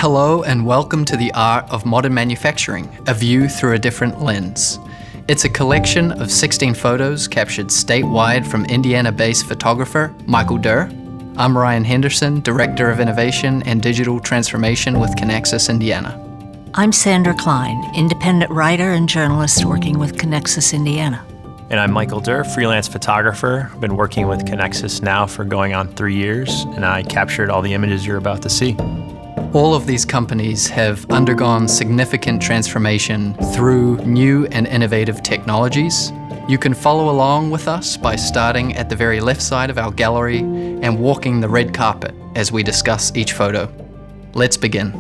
Hello and welcome to The Art of Modern Manufacturing, a view through a different lens. It's a collection of 16 photos captured statewide from Indiana-based photographer Michael Durr. I'm Ryan Henderson, Director of Innovation and Digital Transformation with Conexus Indiana. I'm Sandra Klein, independent writer and journalist working with Conexus Indiana. And I'm Michael Durr, freelance photographer. I've been working with Conexus now for going on 3 years, and I captured all the images you're about to see. All of these companies have undergone significant transformation through new and innovative technologies. You can follow along with us by starting at the very left side of our gallery and walking the red carpet as we discuss each photo. Let's begin.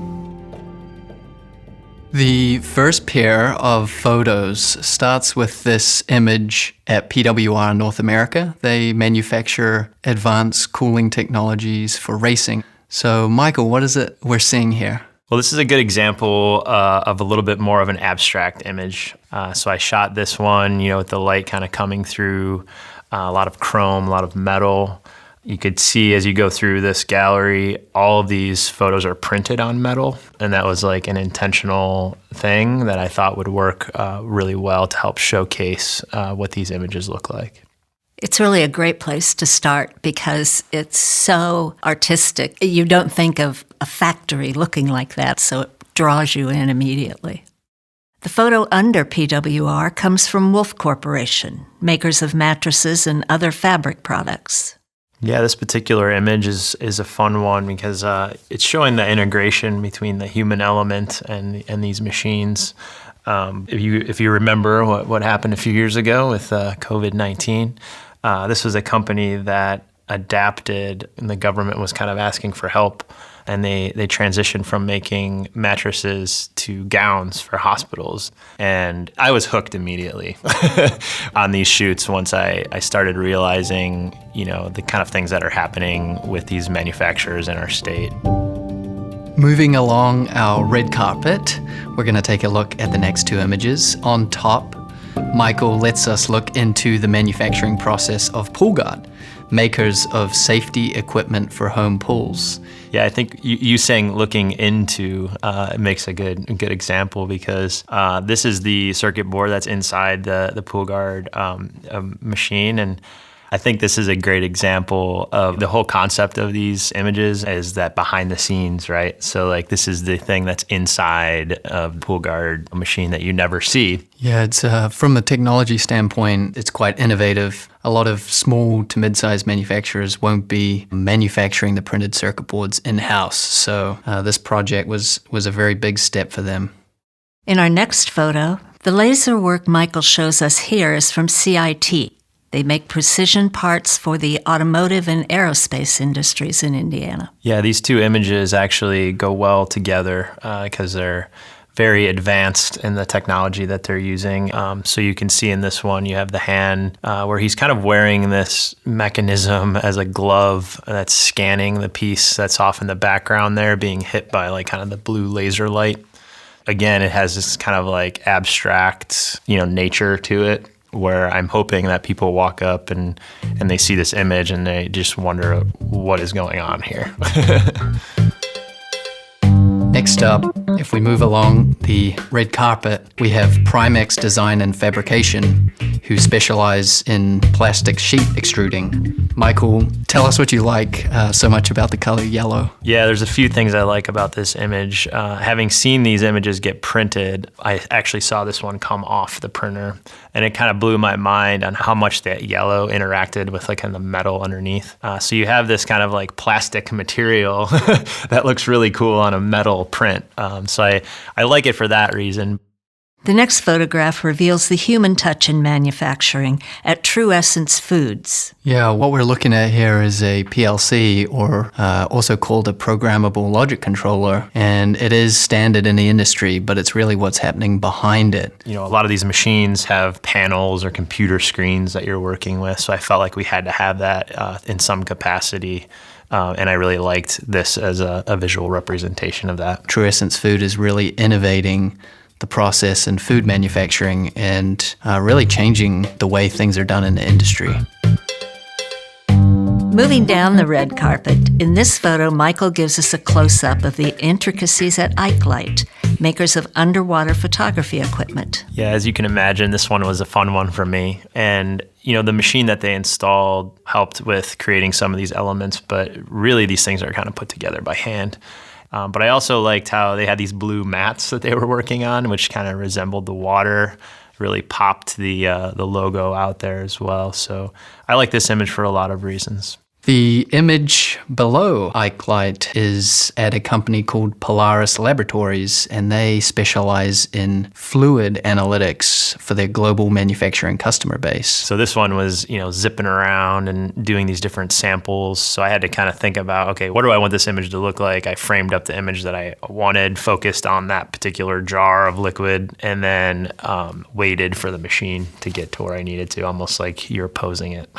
The first pair of photos starts with this image at PWR North America. They manufacture advanced cooling technologies for racing. So, Michael, what is it we're seeing here? Well, this is a good example of a little bit more of an abstract image. So I shot this one, with the light kind of coming through, a lot of chrome, a lot of metal. You could see as you go through this gallery, all of these photos are printed on metal. And that was like an intentional thing that I thought would work really well to help showcase what these images look like. It's really a great place to start because it's so artistic. You don't think of a factory looking like that, so it draws you in immediately. The photo under PWR comes from Wolf Corporation, makers of mattresses and other fabric products. Yeah, this particular image is a fun one because it's showing the integration between the human element and these machines. If you remember what happened a few years ago with COVID-19, this was a company that adapted, and the government was kind of asking for help, and they transitioned from making mattresses to gowns for hospitals. And I was hooked immediately on these shoots once I started realizing, the kind of things that are happening with these manufacturers in our state. Moving along our red carpet, we're going to take a look at the next two images. On top, Michael lets us look into the manufacturing process of PoolGuard, makers of safety equipment for home pools. Yeah, I think you saying looking into makes a good example because this is the circuit board that's inside the PoolGuard machine, and I think this is a great example of the whole concept of these images is that behind the scenes, right? So this is the thing that's inside of the PoolGuard machine that you never see. Yeah, it's from a technology standpoint, it's quite innovative. A lot of small to mid-sized manufacturers won't be manufacturing the printed circuit boards in-house. So this project was a very big step for them. In our next photo, the laser work Michael shows us here is from CIT. They make precision parts for the automotive and aerospace industries in Indiana. Yeah, these two images actually go well together because they're very advanced in the technology that they're using. So you can see in this one, you have the hand where he's kind of wearing this mechanism as a glove that's scanning the piece that's off in the background there, being hit by kind of the blue laser light. Again, it has this kind of abstract, nature to it, where I'm hoping that people walk up and they see this image and they just wonder what is going on here. Next up, if we move along the red carpet, we have Primex Design and Fabrication, who specialize in plastic sheet extruding. Michael, tell us what you like so much about the color yellow. Yeah, there's a few things I like about this image. Having seen these images get printed, I actually saw this one come off the printer, and it kind of blew my mind on how much that yellow interacted with kind of the metal underneath. So you have this kind of plastic material that looks really cool on a metal print. So I like it for that reason. The next photograph reveals the human touch in manufacturing at True Essence Foods. Yeah, what we're looking at here is a PLC, or also called a programmable logic controller, and it is standard in the industry, but it's really what's happening behind it. A lot of these machines have panels or computer screens that you're working with, so I felt like we had to have that in some capacity. And I really liked this as a visual representation of that. True Essence Food is really innovating the process in food manufacturing and really changing the way things are done in the industry. Moving down the red carpet, in this photo, Michael gives us a close-up of the intricacies at Ikelite, makers of underwater photography equipment. Yeah, as you can imagine, this one was a fun one for me. And, the machine that they installed helped with creating some of these elements, but really these things are kind of put together by hand. But I also liked how they had these blue mats that they were working on, which kind of resembled the water, really popped the logo out there as well. So I like this image for a lot of reasons. The image below Ikelite is at a company called Polaris Laboratories, and they specialize in fluid analytics for their global manufacturing customer base. So this one was, zipping around and doing these different samples. So I had to kind of think about, okay, what do I want this image to look like? I framed up the image that I wanted, focused on that particular jar of liquid, and then waited for the machine to get to where I needed to, almost like you're posing it.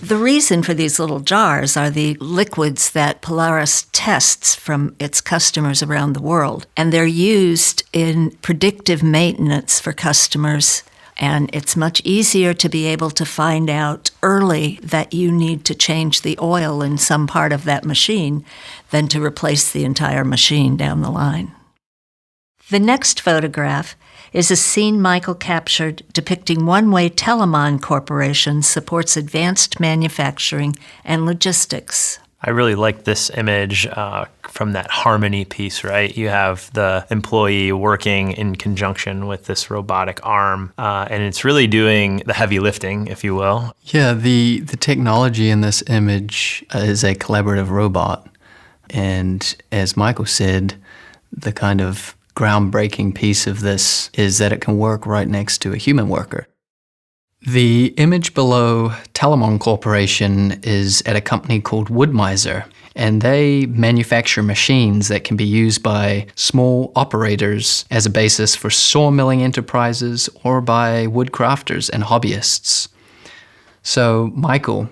The reason for these little jars are the liquids that Polaris tests from its customers around the world. And they're used in predictive maintenance for customers. And it's much easier to be able to find out early that you need to change the oil in some part of that machine than to replace the entire machine down the line. The next photograph is a scene Michael captured depicting one way Telamon Corporation supports advanced manufacturing and logistics. I really like this image from that harmony piece, right? You have the employee working in conjunction with this robotic arm, and it's really doing the heavy lifting, if you will. Yeah, the technology in this image is a collaborative robot. And as Michael said, the kind of groundbreaking piece of this is that it can work right next to a human worker. The image below Telamon Corporation is at a company called Wood-Mizer, and they manufacture machines that can be used by small operators as a basis for sawmilling enterprises or by woodcrafters and hobbyists. So, Michael,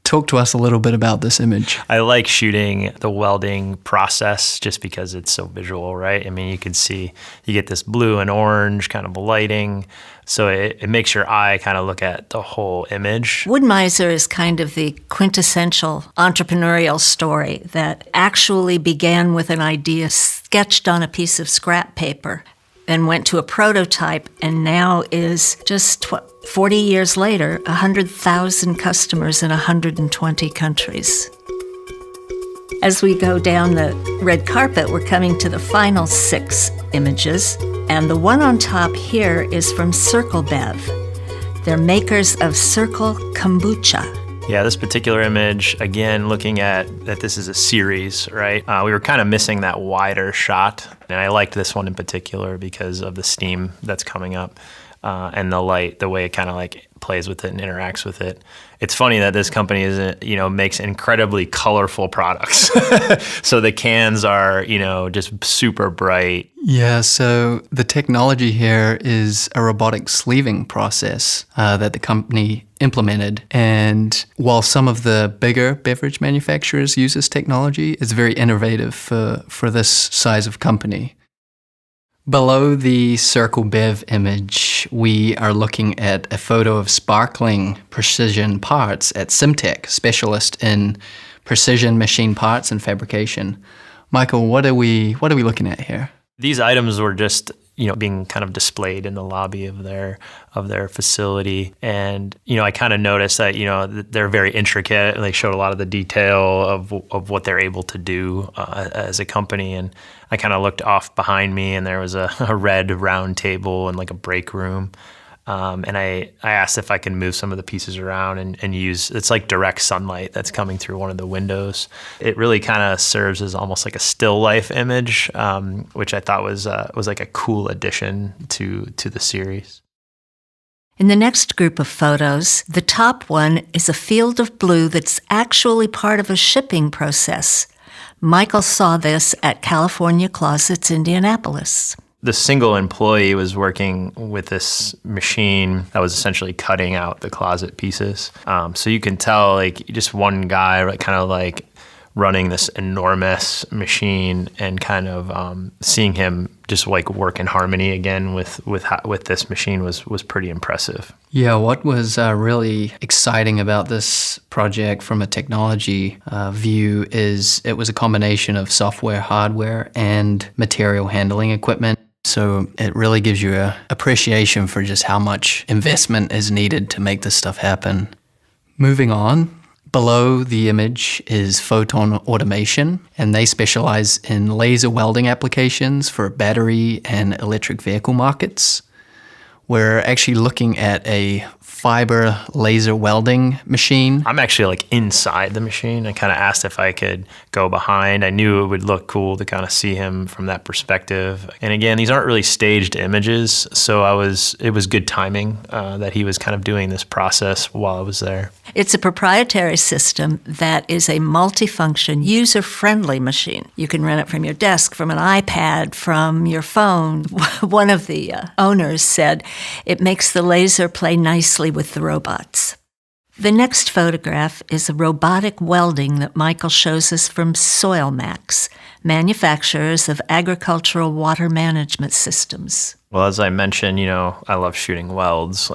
talk to us a little bit about this image. I like shooting the welding process just because it's so visual, right? I mean, you can see, you get this blue and orange kind of lighting, so it makes your eye kind of look at the whole image. Wood-Mizer is kind of the quintessential entrepreneurial story that actually began with an idea sketched on a piece of scrap paper, then went to a prototype, and now is just 40 years later, 100,000 customers in 120 countries. As we go down the red carpet, we're coming to the final 6 images, and the one on top here is from Circle Bev. They're makers of Circle Kombucha. Yeah, this particular image, again, looking at that this is a series, right? We were kind of missing that wider shot, and I liked this one in particular because of the steam that's coming up and the light, the way it kind of like plays with it and interacts with it. It's funny that this company makes incredibly colorful products. So the cans are, just super bright. Yeah, so the technology here is a robotic sleeving process that the company implemented. And while some of the bigger beverage manufacturers use this technology, it's very innovative for this size of company. Below the Circle Bev image, we are looking at a photo of Sparkling Precision Parts at Simtech, specialist in precision machine parts and fabrication. Michael, what are we looking at here? These items were just, being kind of displayed in the lobby of their facility. And, I kind of noticed that, they're very intricate, and they showed a lot of the detail of what they're able to do as a company. And I kind of looked off behind me, and there was a red round table and like a break room. And I asked if I can move some of the pieces around and use, it's like direct sunlight that's coming through one of the windows. It really kind of serves as almost like a still life image, which I thought was like a cool addition to the series. In the next group of photos, the top one is a field of blue that's actually part of a shipping process. Michael saw this at California Closets, Indianapolis. The single employee was working with this machine that was essentially cutting out the closet pieces. So you can tell, like, just one guy, kind of like running this enormous machine, and kind of seeing him just like work in harmony again with this machine was pretty impressive. Yeah, what was really exciting about this project from a technology view is it was a combination of software, hardware, and material handling equipment. So it really gives you an appreciation for just how much investment is needed to make this stuff happen. Moving on. Below the image is Photon Automation, and they specialize in laser welding applications for battery and electric vehicle markets. We're actually looking at a fiber laser welding machine. I'm actually like inside the machine. I kind of asked if I could go behind. I knew it would look cool to kind of see him from that perspective. And again, these aren't really staged images, so it was good timing that he was kind of doing this process while I was there. It's a proprietary system that is a multifunction, user-friendly machine. You can run it from your desk, from an iPad, from your phone. One of the owners said it makes the laser play nicely with the robots. The next photograph is a robotic welding that Michael shows us from SoilMax, manufacturers of agricultural water management systems. Well, as I mentioned, I love shooting welds.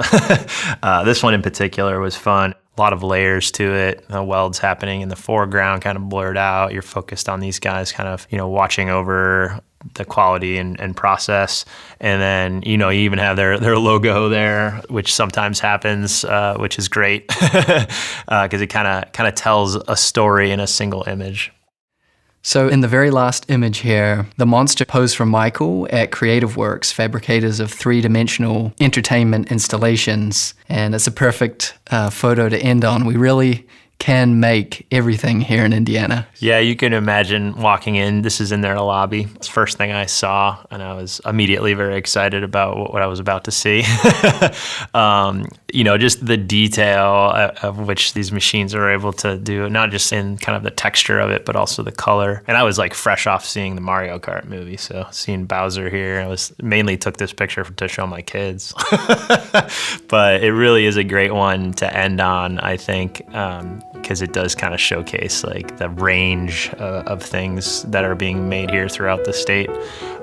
This one in particular was fun. A lot of layers to it. The welds happening in the foreground, kind of blurred out. You're focused on these guys kind of, watching over the quality and process. And then, you even have their logo there, which sometimes happens, which is great because it kind of tells a story in a single image. So in the very last image here, the monster posed for Michael at Creative Works, fabricators of three-dimensional entertainment installations. And it's a perfect photo to end on. We really can make everything here in Indiana. Yeah, you can imagine walking in. This is in their lobby. It's the first thing I saw, and I was immediately very excited about what I was about to see. Just the detail of which these machines are able to do, not just in kind of the texture of it, but also the color. And I was like fresh off seeing the Mario Kart movie, so seeing Bowser here, I mainly took this picture to show my kids. But it really is a great one to end on, I think. Because it does kind of showcase like the range of things that are being made here throughout the state,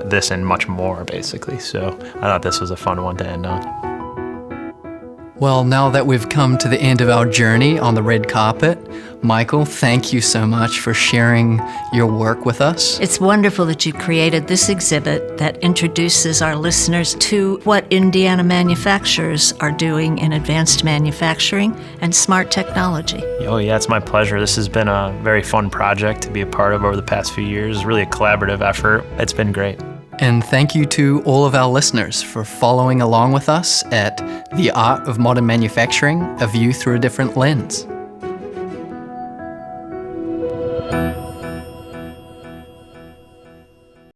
this and much more basically. So I thought this was a fun one to end on. Well, now that we've come to the end of our journey on the red carpet, Michael, thank you so much for sharing your work with us. It's wonderful that you created this exhibit that introduces our listeners to what Indiana manufacturers are doing in advanced manufacturing and smart technology. Oh yeah, it's my pleasure. This has been a very fun project to be a part of over the past few years. Really a collaborative effort. It's been great. And thank you to all of our listeners for following along with us at The Art of Modern Manufacturing, A View Through a Different Lens.